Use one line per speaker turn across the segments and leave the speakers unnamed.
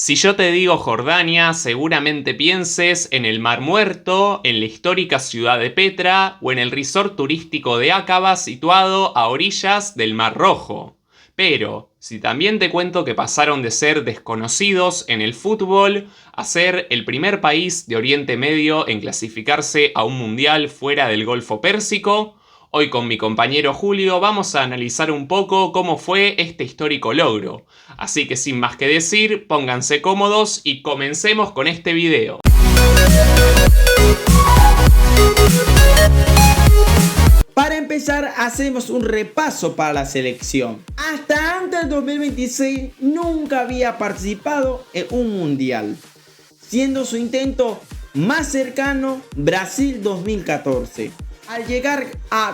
Si yo te digo Jordania, seguramente pienses en el Mar Muerto, en la histórica ciudad de Petra o en el resort turístico de Aqaba situado a orillas del Mar Rojo. Pero, si también te cuento que pasaron de ser desconocidos en el fútbol a ser el primer país de Oriente Medio en clasificarse a un mundial fuera del Golfo Pérsico, hoy con mi compañero Julio vamos a analizar un poco cómo fue este histórico logro. Así que sin más que decir, pónganse cómodos y comencemos con este video.
Para empezar, hacemos un repaso para la selección. Hasta antes del 2026 nunca había participado en un mundial, siendo su intento más cercano Brasil 2014. Al llegar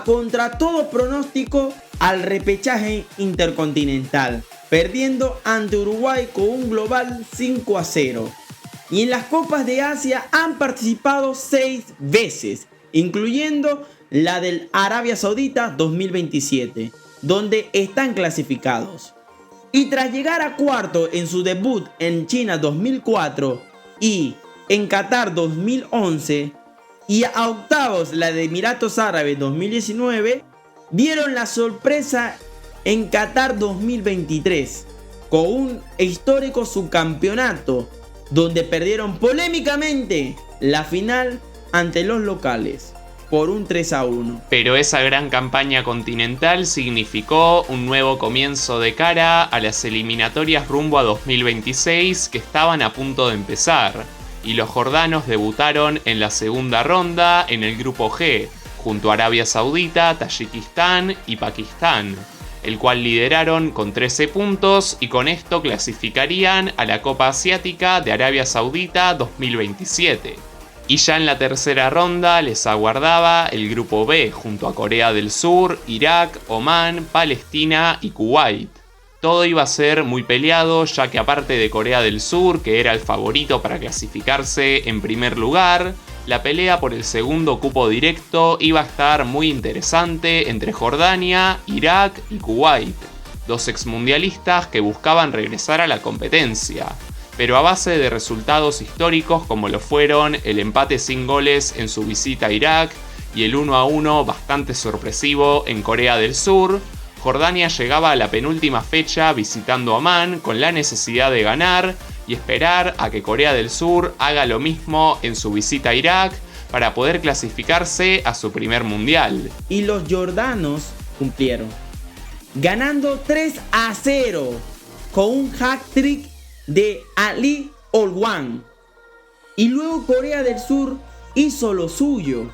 contra todo pronóstico al repechaje intercontinental, perdiendo ante Uruguay con un global 5-0. Y en las Copas de Asia han participado 6 veces, incluyendo la del Arabia Saudita 2027, donde están clasificados. Y tras llegar a cuarto en su debut en China 2004 y en Qatar 2011, y a octavos la de Emiratos Árabes 2019, dieron la sorpresa en Qatar 2023 con un histórico subcampeonato donde perdieron polémicamente la final ante los locales por un 3-1.
Pero esa gran campaña continental significó un nuevo comienzo de cara a las eliminatorias rumbo a 2026 que estaban a punto de empezar. Y los jordanos debutaron en la segunda ronda en el grupo G, junto a Arabia Saudita, Tayikistán y Pakistán, el cual lideraron con 13 puntos y con esto clasificarían a la Copa Asiática de Arabia Saudita 2027. Y ya en la tercera ronda les aguardaba el grupo B, junto a Corea del Sur, Irak, Omán, Palestina y Kuwait. Todo iba a ser muy peleado, ya que aparte de Corea del Sur, que era el favorito para clasificarse en primer lugar, la pelea por el segundo cupo directo iba a estar muy interesante entre Jordania, Irak y Kuwait, dos exmundialistas que buscaban regresar a la competencia, pero a base de resultados históricos como lo fueron el empate sin goles en su visita a Irak y el 1-1 bastante sorpresivo en Corea del Sur, Jordania llegaba a la penúltima fecha visitando Omán con la necesidad de ganar y esperar a que Corea del Sur haga lo mismo en su visita a Irak para poder clasificarse a su primer mundial.
Y los jordanos cumplieron, ganando 3-0 con un hat-trick de Ali Olwan. Y luego Corea del Sur hizo lo suyo,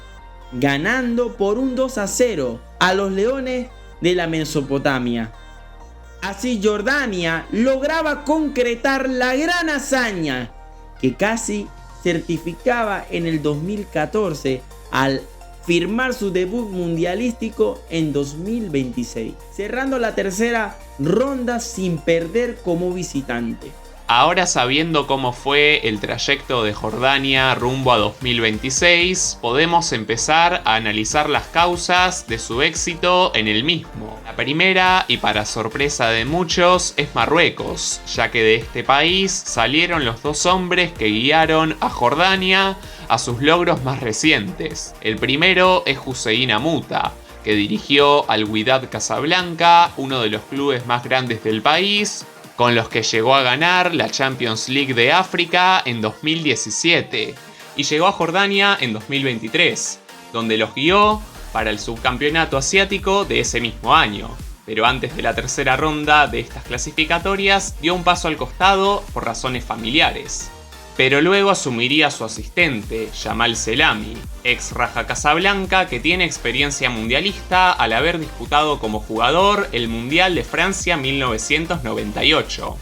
ganando por un 2-0 a los Leones de la Mesopotamia. Así Jordania lograba concretar la gran hazaña que casi certificaba en el 2014 al firmar su debut mundialístico en 2026, cerrando la tercera ronda sin perder como visitante.
Ahora, sabiendo cómo fue el trayecto de Jordania rumbo a 2026, podemos empezar a analizar las causas de su éxito en el mismo. La primera, y para sorpresa de muchos, es Marruecos, ya que de este país salieron los dos hombres que guiaron a Jordania a sus logros más recientes. El primero es Hussein Amouta, que dirigió al Wydad Casablanca, uno de los clubes más grandes del país, con los que llegó a ganar la Champions League de África en 2017 y llegó a Jordania en 2023, donde los guió para el subcampeonato asiático de ese mismo año. Pero antes de la tercera ronda de estas clasificatorias dio un paso al costado por razones familiares. Pero luego asumiría a su asistente, Jamal Selami, ex Raja Casablanca, que tiene experiencia mundialista al haber disputado como jugador el Mundial de Francia 1998.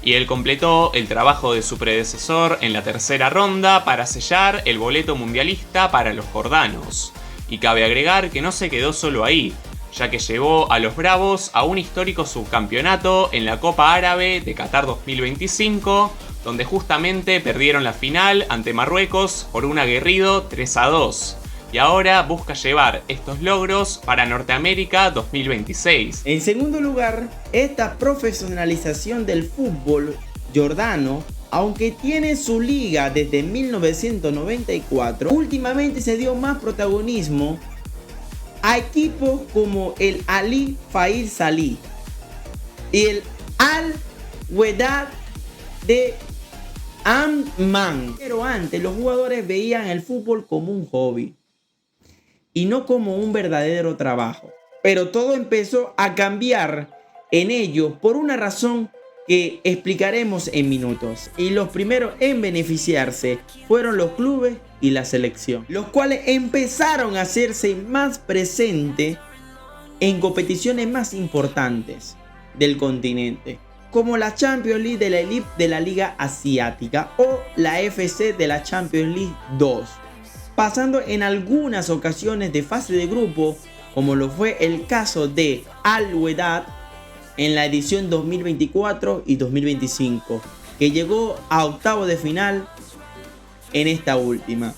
Y él completó el trabajo de su predecesor en la tercera ronda para sellar el boleto mundialista para los jordanos. Y cabe agregar que no se quedó solo ahí, ya que llevó a los Bravos a un histórico subcampeonato en la Copa Árabe de Qatar 2025, donde justamente perdieron la final ante Marruecos por un aguerrido 3-2. Y ahora busca llevar estos logros para Norteamérica 2026.
En segundo lugar, esta profesionalización del fútbol jordano aunque tiene su liga desde 1994, últimamente se dio más protagonismo a equipos como el Ali Faisal Salih y el Al-Wehdat de Amman. Pero antes los jugadores veían el fútbol como un hobby y no como un verdadero trabajo. Pero todo empezó a cambiar en ellos por una razón que explicaremos en minutos. Y los primeros en beneficiarse fueron los clubes y la selección, los cuales empezaron a hacerse más presentes en competiciones más importantes del continente, como la Champions League de la Elite de la Liga Asiática o la FC de la Champions League 2, pasando en algunas ocasiones de fase de grupo, como lo fue el caso de Al-Wehdat en la edición 2024 y 2025, que llegó a octavos de final en esta última,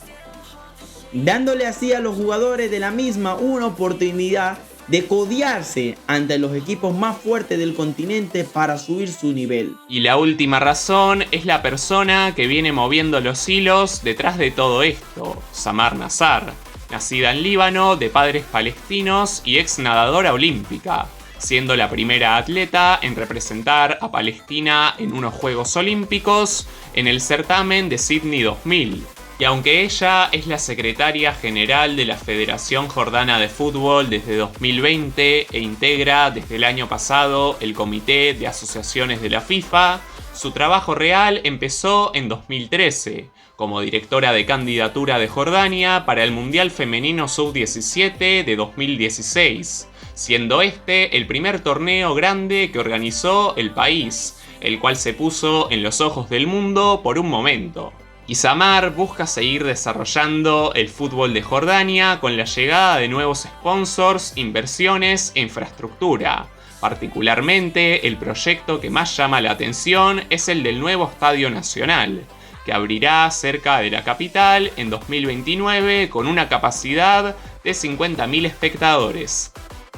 dándole así a los jugadores de la misma una oportunidad de codearse ante los equipos más fuertes del continente para subir su nivel.
Y la última razón es la persona que viene moviendo los hilos detrás de todo esto, Samar Nasr, nacida en Líbano, de padres palestinos y ex nadadora olímpica, siendo la primera atleta en representar a Palestina en unos Juegos Olímpicos en el certamen de Sydney 2000. Y aunque ella es la secretaria general de la Federación Jordana de Fútbol desde 2020 e integra desde el año pasado el Comité de Asociaciones de la FIFA, su trabajo real empezó en 2013 como directora de candidatura de Jordania para el Mundial Femenino Sub-17 de 2016, siendo este el primer torneo grande que organizó el país, el cual se puso en los ojos del mundo por un momento. Y Samar busca seguir desarrollando el fútbol de Jordania con la llegada de nuevos sponsors, inversiones e infraestructura. Particularmente, el proyecto que más llama la atención es el del nuevo Estadio Nacional, que abrirá cerca de la capital en 2029 con una capacidad de 50.000 espectadores.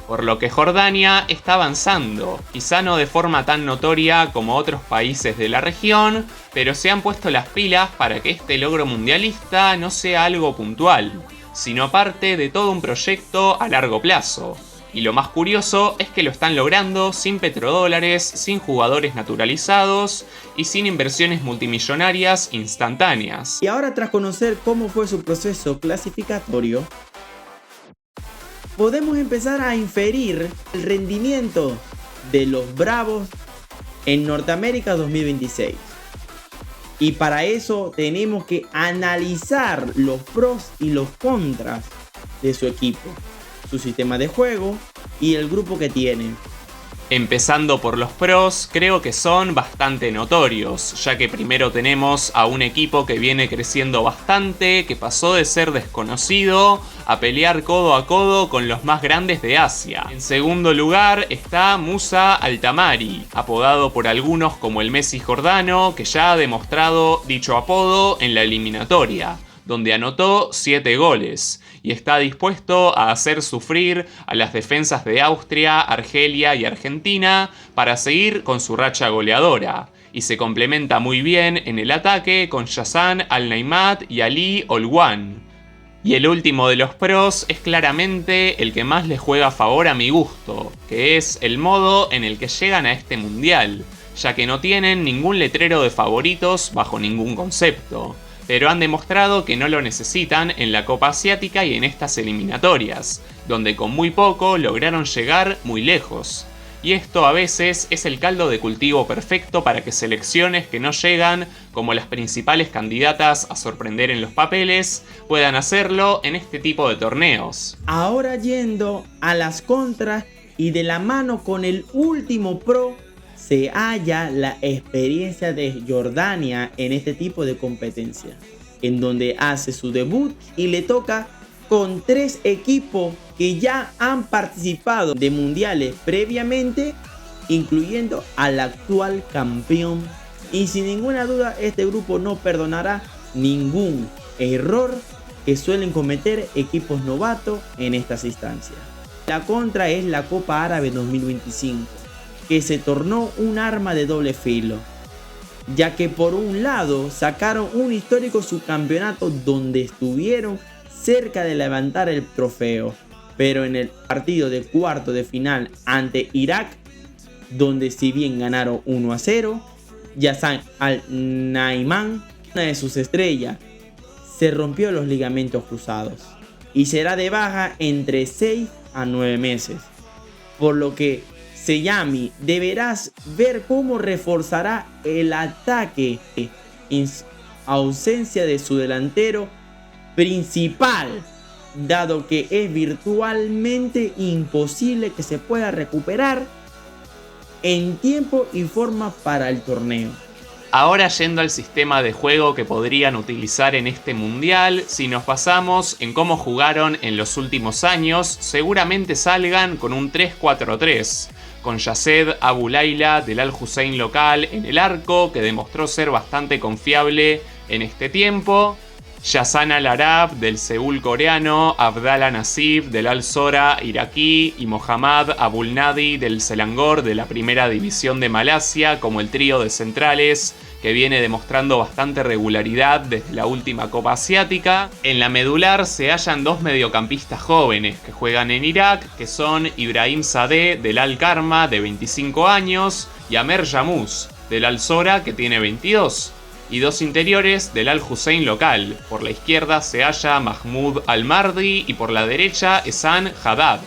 Por lo que Jordania está avanzando, quizá no de forma tan notoria como otros países de la región, pero se han puesto las pilas para que este logro mundialista no sea algo puntual, sino parte de todo un proyecto a largo plazo. Y lo más curioso es que lo están logrando sin petrodólares, sin jugadores naturalizados y sin inversiones multimillonarias instantáneas.
Y ahora, tras conocer cómo fue su proceso clasificatorio, podemos empezar a inferir el rendimiento de los Bravos en Norteamérica 2026. Y para eso tenemos que analizar los pros y los contras de su equipo, su sistema de juego y el grupo que tiene.
Empezando por los pros, creo que son bastante notorios, ya que primero tenemos a un equipo que viene creciendo bastante, que pasó de ser desconocido a pelear codo a codo con los más grandes de Asia. En segundo lugar está Musa Al-Tamari, apodado por algunos como el Messi jordano, que ya ha demostrado dicho apodo en la eliminatoria, donde anotó 7 goles, y está dispuesto a hacer sufrir a las defensas de Austria, Argelia y Argentina para seguir con su racha goleadora, y se complementa muy bien en el ataque con Yassan Al-Naimat y Ali Olwan. Y el último de los pros es claramente el que más les juega a favor a mi gusto, que es el modo en el que llegan a este mundial, ya que no tienen ningún letrero de favoritos bajo ningún concepto, pero han demostrado que no lo necesitan en la Copa Asiática y en estas eliminatorias, donde con muy poco lograron llegar muy lejos. Y esto a veces es el caldo de cultivo perfecto para que selecciones que no llegan como las principales candidatas a sorprender en los papeles puedan hacerlo en este tipo de torneos.
Ahora yendo a las contras y de la mano con el último pro, se halla la experiencia de Jordania en este tipo de competencia, en donde hace su debut y le toca con 3 equipos que ya han participado de mundiales previamente, incluyendo al actual campeón. Y sin ninguna duda este grupo no perdonará ningún error que suelen cometer equipos novatos en estas instancias. La contra es la Copa Árabe 2025, que se tornó un arma de doble filo, ya que por un lado sacaron un histórico subcampeonato donde estuvieron cerca de levantar el trofeo, pero en el partido de cuarto de final ante Irak, donde si bien ganaron 1-0, Yassan Al-Naiman, una de sus estrellas, se rompió los ligamentos cruzados y será de baja entre 6 a 9 meses, por lo que Seyami deberás ver cómo reforzará el ataque en ausencia de su delantero principal, dado que es virtualmente imposible que se pueda recuperar en tiempo y forma para el torneo.
Ahora yendo al sistema de juego que podrían utilizar en este mundial, si nos basamos en cómo jugaron en los últimos años, seguramente salgan con un 3-4-3, con Yasser Aboulayla del Al Hussein local en el arco, que demostró ser bastante confiable en este tiempo, Yassan Al-Arab del Seúl coreano, Abdallah Nassif del Al-Zora iraquí y Mohammad Abulnadi del Selangor de la primera división de Malasia como el trío de centrales que viene demostrando bastante regularidad desde la última Copa Asiática. En la medular se hallan dos mediocampistas jóvenes que juegan en Irak, que son Ibrahim Sadeh del Al-Karma de 25 años y Amer Yamous del Al-Zora que tiene 22. Y dos interiores del Al Hussein local. Por la izquierda se halla Mahmoud Al-Mardi y por la derecha Ehsan Haddad.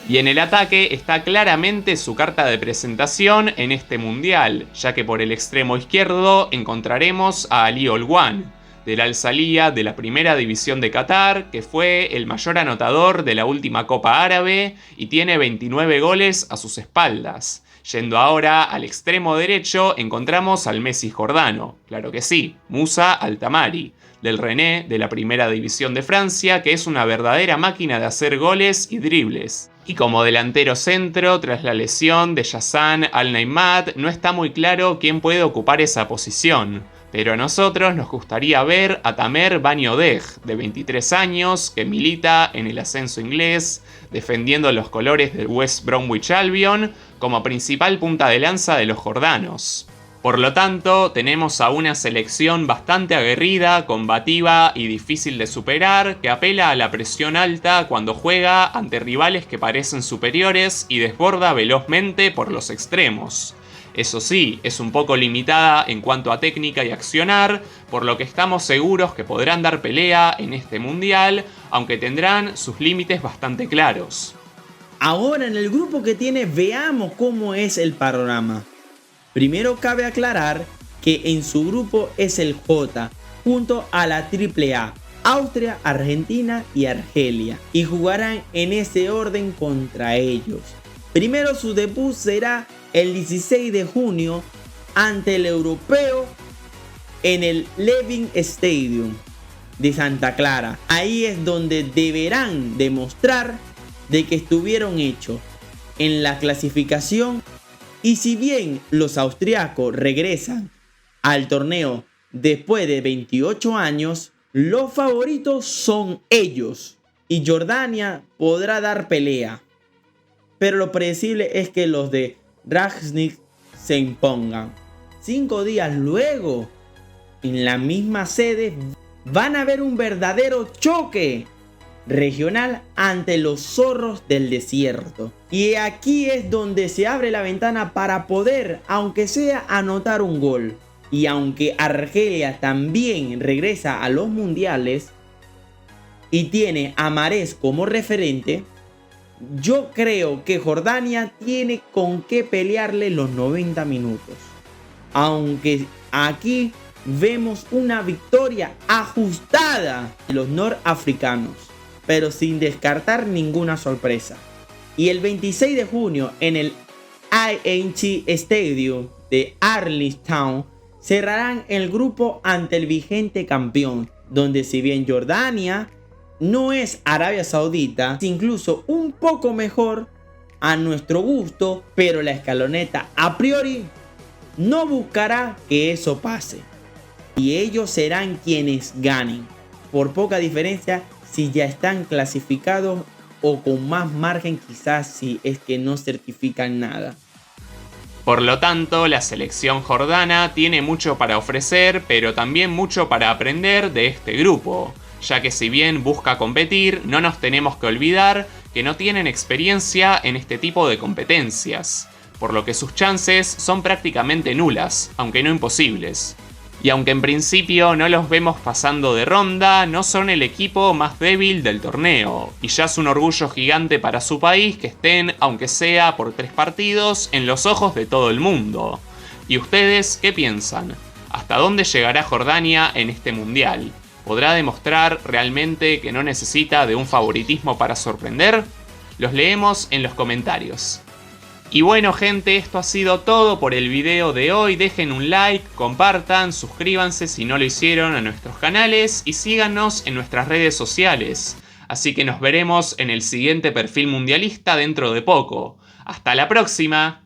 Y en el ataque está claramente su carta de presentación en este mundial, ya que por el extremo izquierdo encontraremos a Ali Olwan, del Al-Saliyah de la primera división de Qatar, que fue el mayor anotador de la última Copa Árabe y tiene 29 goles a sus espaldas. Yendo ahora al extremo derecho encontramos al Messi jordano, claro que sí, Moussa Al-Tamari, del Rennes de la primera división de Francia, que es una verdadera máquina de hacer goles y dribles. Y como delantero centro, tras la lesión de Yassan Al-Naiman, no está muy claro quién puede ocupar esa posición. Pero a nosotros nos gustaría ver a Tamer Baniodeg, de 23 años, que milita en el ascenso inglés, defendiendo los colores del West Bromwich Albion, como principal punta de lanza de los jordanos. Por lo tanto, tenemos a una selección bastante aguerrida, combativa y difícil de superar, que apela a la presión alta cuando juega ante rivales que parecen superiores y desborda velozmente por los extremos. Eso sí, es un poco limitada en cuanto a técnica y accionar, por lo que estamos seguros que podrán dar pelea en este mundial, aunque tendrán sus límites bastante claros.
Ahora en el grupo que tiene veamos cómo es el panorama. Primero cabe aclarar que en su grupo es el J, junto a la AAA, Austria, Argentina y Argelia, y jugarán en ese orden contra ellos. Primero su debut será el 16 de junio ante el europeo en el Levin Stadium de Santa Clara. Ahí es donde deberán demostrar de que estuvieron hechos en la clasificación. Y si bien los austriacos regresan al torneo después de 28 años, los favoritos son ellos. Y Jordania podrá dar pelea. Pero lo predecible es que los de Rangnick se impongan. 5 días luego, en la misma sede, van a haber un verdadero choque regional ante los zorros del desierto. Y aquí es donde se abre la ventana para poder, aunque sea, anotar un gol. Y aunque Argelia también regresa a los mundiales y tiene a Mahrez como referente, yo creo que Jordania tiene con qué pelearle los 90 minutos. Aunque aquí vemos una victoria ajustada de los norafricanos, pero sin descartar ninguna sorpresa. Y el 26 de junio en el ING Stadium de Arlington cerrarán el grupo ante el vigente campeón, donde si bien Jordania no es Arabia Saudita, es incluso un poco mejor a nuestro gusto, pero la escaloneta a priori no buscará que eso pase. Y ellos serán quienes ganen, por poca diferencia si ya están clasificados o con más margen quizás si es que no certifican nada.
Por lo tanto, la selección jordana tiene mucho para ofrecer, pero también mucho para aprender de este grupo, ya que si bien busca competir, no nos tenemos que olvidar que no tienen experiencia en este tipo de competencias, por lo que sus chances son prácticamente nulas, aunque no imposibles. Y aunque en principio no los vemos pasando de ronda, no son el equipo más débil del torneo, y ya es un orgullo gigante para su país que estén, aunque sea por 3 partidos, en los ojos de todo el mundo. ¿Y ustedes qué piensan? ¿Hasta dónde llegará Jordania en este mundial? ¿Podrá demostrar realmente que no necesita de un favoritismo para sorprender? Los leemos en los comentarios. Y bueno gente, esto ha sido todo por el video de hoy. Dejen un like, compartan, suscríbanse si no lo hicieron a nuestros canales y síganos en nuestras redes sociales. Así que nos veremos en el siguiente perfil mundialista dentro de poco. ¡Hasta la próxima!